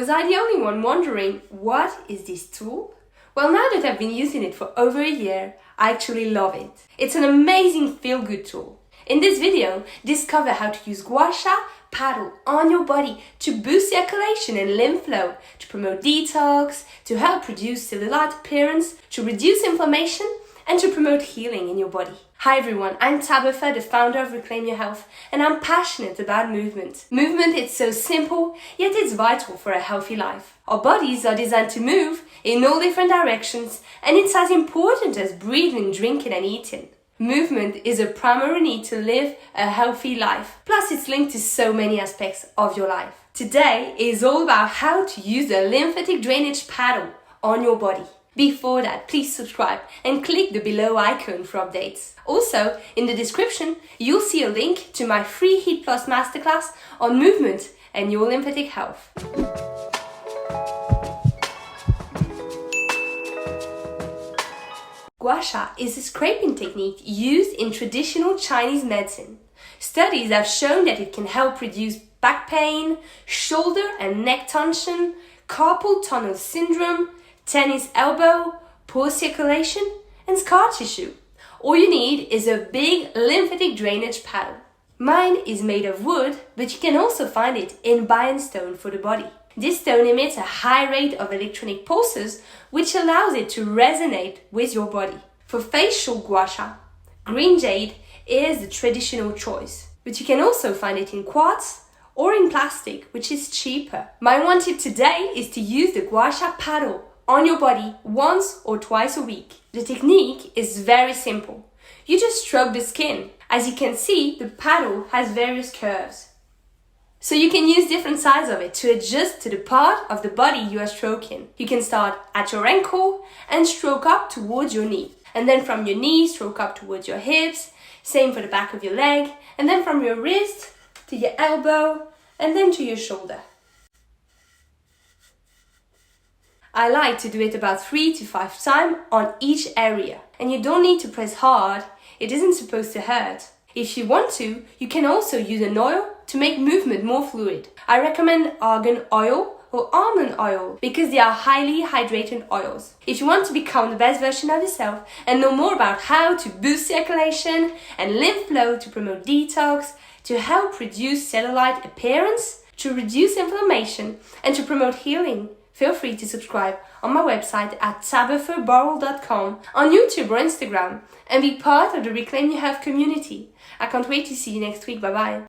Was I the only one wondering, what is this tool? Well, now that I've been using it for over a year, I actually love it. It's an amazing feel-good tool. In this video, discover how to use Gua Sha paddle on your body to boost circulation and lymph flow, to promote detox, to help reduce cellulite appearance, to reduce inflammation, and to promote healing in your body. Hi everyone, I'm Tabitha, the founder of Reclaim Your Health, and I'm passionate about movement. Movement is so simple, yet it's vital for a healthy life. Our bodies are designed to move in all different directions, and it's as important as breathing, drinking, and eating. Movement is a primary need to live a healthy life. Plus, it's linked to so many aspects of your life. Today is all about how to use the lymphatic drainage paddle on your body. Before that, please subscribe and click the below icon for updates. Also, in the description, you'll see a link to my free Heat Plus Masterclass on movement and your lymphatic health. Gua Sha is a scraping technique used in traditional Chinese medicine. Studies have shown that it can help reduce back pain, shoulder and neck tension, carpal tunnel syndrome, tennis elbow, poor circulation, and scar tissue. All you need is a big lymphatic drainage paddle. Mine is made of wood, but you can also find it in bionstone for the body. This stone emits a high rate of electronic pulses, which allows it to resonate with your body. For facial Gua Sha, green jade is the traditional choice, but you can also find it in quartz or in plastic, which is cheaper. My one tip today is to use the Gua Sha paddle on your body once or twice a week. The technique is very simple. You just stroke the skin. As you can see, the paddle has various curves. So you can use different sides of it to adjust to the part of the body you are stroking. You can start at your ankle and stroke up towards your knee. And then from your knee, stroke up towards your hips. Same for the back of your leg. And then from your wrist to your elbow and then to your shoulder. I like to do it about 3 to 5 times on each area. And you don't need to press hard. It isn't supposed to hurt. If you want to, you can also use an oil to make movement more fluid. I recommend argan oil or almond oil because they are highly hydrating oils. If you want to become the best version of yourself and know more about how to boost circulation and lymph flow to promote detox, to help reduce cellulite appearance, to reduce inflammation, and to promote healing, feel free to subscribe on my website at tabithaborrell.com, on YouTube or Instagram, and be part of the Reclaim Your Health community. I can't wait to see you next week. Bye bye.